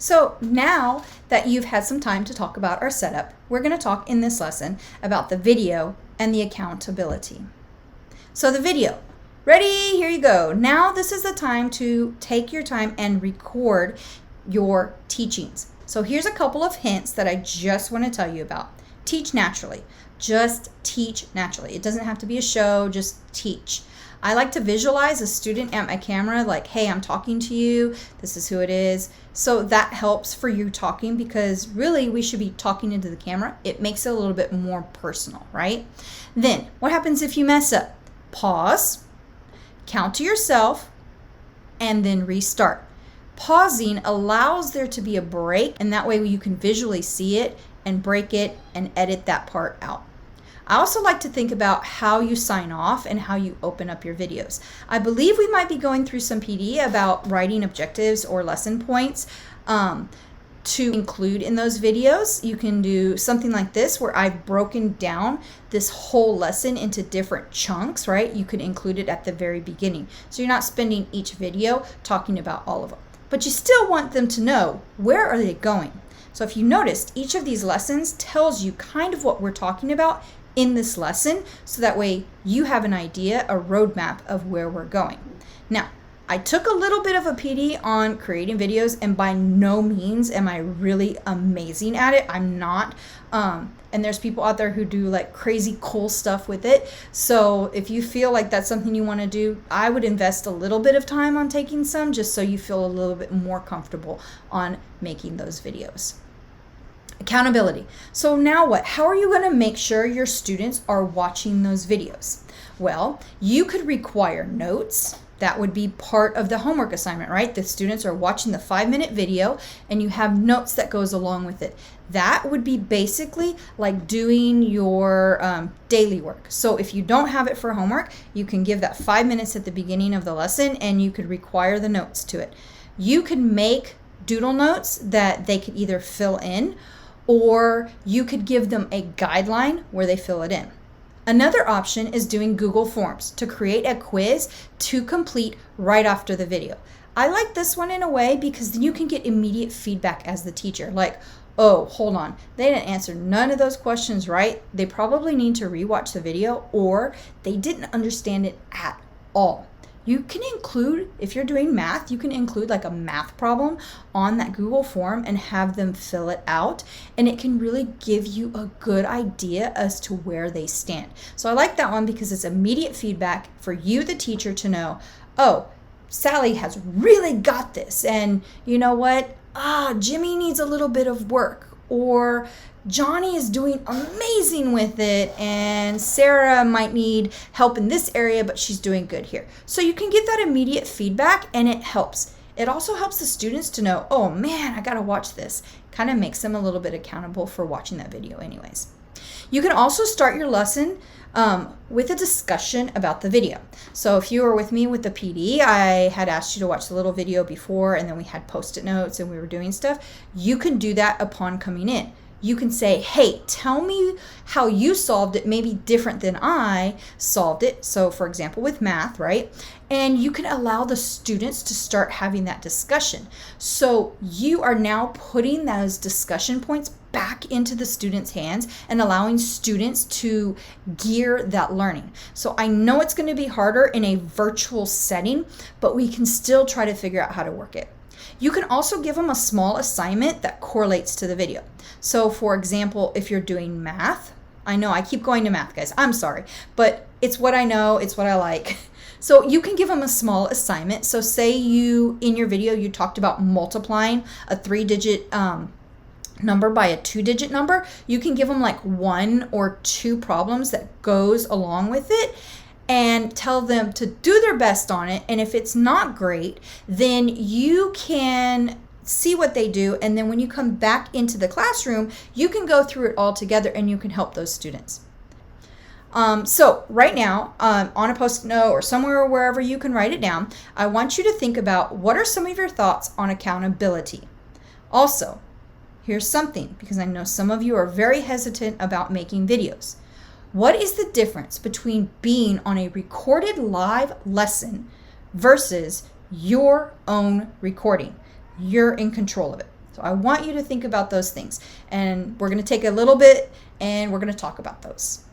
So now that you've had some time to talk about our setup, we're going to talk in this lesson about the video and the accountability. So the video. Ready? Here you go. Now this is the time to take your time and record your teachings. So here's a couple of hints that I just want to tell you about. Teach naturally. Just teach naturally. It doesn't have to be a show, just teach. I like to visualize a student at my camera like, hey, I'm talking to you. This is who it is. So that helps for you talking because really we should be talking into the camera. It makes it a little bit more personal, right? Then what happens if you mess up? Pause, count to yourself, and then restart. Pausing allows there to be a break, and that way you can visually see it and break it and edit that part out. I also like to think about how you sign off and how you open up your videos. I believe we might be going through some PD about writing objectives or lesson points to include in those videos. You can do something like this where I've broken down this whole lesson into different chunks, right? You could include it at the very beginning. So you're not spending each video talking about all of them. But you still want them to know where are they going. So if you noticed, each of these lessons tells you kind of what we're talking about in this lesson, so that way you have an idea, a roadmap of where we're going. Now, I took a little bit of a PD on creating videos, and by no means am I really amazing at it. I'm not. And there's people out there who do like crazy cool stuff with it. So if you feel like that's something you want to do, I would invest a little bit of time on taking some just so you feel a little bit more comfortable on making those videos. Accountability. So now what? How are you going to make sure your students are watching those videos? Well, you could require notes. That would be part of the homework assignment, right? The students are watching the 5-minute video and you have notes that goes along with it. That would be basically like doing your daily work. So if you don't have it for homework, you can give that 5 minutes at the beginning of the lesson and you could require the notes to it. You can make doodle notes that they could either fill in, or you could give them a guideline where they fill it in. Another option is doing Google Forms to create a quiz to complete right after the video. I like this one in a way because then you can get immediate feedback as the teacher. Like, oh, hold on, they didn't answer none of those questions right. They probably need to rewatch the video, or they didn't understand it at all. You can include, if you're doing math, you can include like a math problem on that Google form and have them fill it out. And it can really give you a good idea as to where they stand. So I like that one because it's immediate feedback for you, the teacher, to know, oh, Sally has really got this. And you know what? Jimmy needs a little bit of work. Or Johnny is doing amazing with it, and Sarah might need help in this area, but she's doing good here. So you can get that immediate feedback, and it helps. It also helps the students to know, oh man, I gotta watch this. Kind of makes them a little bit accountable for watching that video anyways. You can also start your lesson with a discussion about the video. So if you were with me with the PD, I had asked you to watch the little video before, and then we had post-it notes and we were doing stuff. You can do that upon coming in. You can say, hey, tell me how you solved it, maybe different than I solved it. So for example, with math, right? And you can allow the students to start having that discussion. So you are now putting those discussion points back into the students' hands and allowing students to gear that learning. So I know it's going to be harder in a virtual setting, but we can still try to figure out how to work it. You can also give them a small assignment that correlates to the video. So for example, if you're doing math, I know I keep going to math, guys, I'm sorry, but it's what I know, it's what I like. So you can give them a small assignment. So say you, in your video, you talked about multiplying a 3-digit number by a 2-digit number. You can give them like 1 or 2 problems that goes along with it and tell them to do their best on it. And if it's not great, then you can see what they do. And then when you come back into the classroom, you can go through it all together and you can help those students. So right now, on a post-it note or somewhere or wherever you can write it down, I want you to think about what are some of your thoughts on accountability. Also, here's something, because I know some of you are very hesitant about making videos. What is the difference between being on a recorded live lesson versus your own recording? You're in control of it. So I want you to think about those things. And we're going to take a little bit and we're going to talk about those.